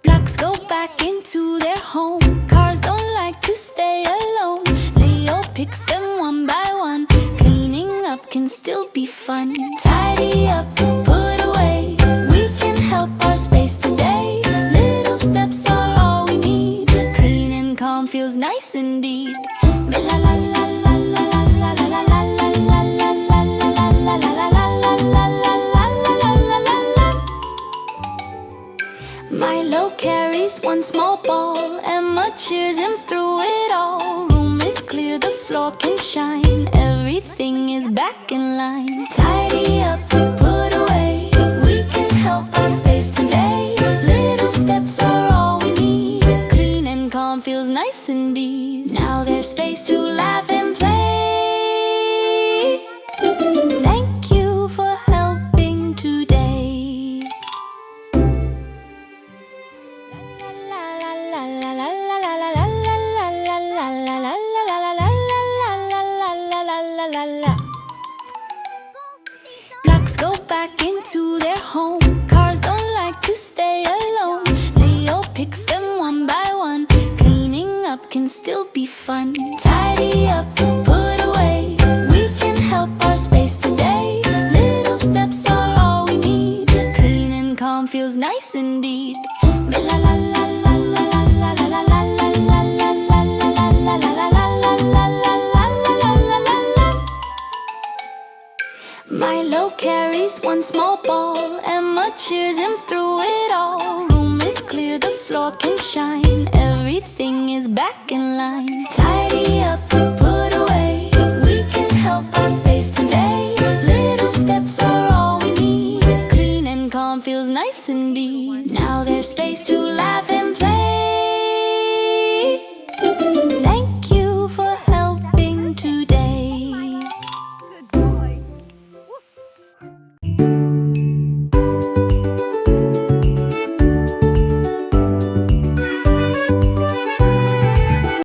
Blocks go back into their home. Cars don't like to stay alone. Leo picks them one by one. Cleaning up can still be fun. Tidy up, put away. We can help our space today. Little steps are all we need. Clean and calm feels nice indeed. Milo carries one small ball. Emma cheers him through it all. Room is clear, the floor can shine. Everything is back in line. Tidy up, put away. We can help our space today. Little steps are all we need. Clean and calm feels nice indeed. Now there's space to laugh and play. Thank you for helping today. Blocks go back into their home. Cars don't like to stay alone. Leo picks them one by one. Cleaning up can still be fun. Tidy up, put away. We can help our space today. Little steps are all we need. Clean and calm feels nice indeed. Milo carries one small ball. Emma cheers him through it all. Room is clear, the floor can shine. Everything is back in line. Tidy up, put away. We can help our space today. Little steps are all we need. Clean and calm feels nice indeed.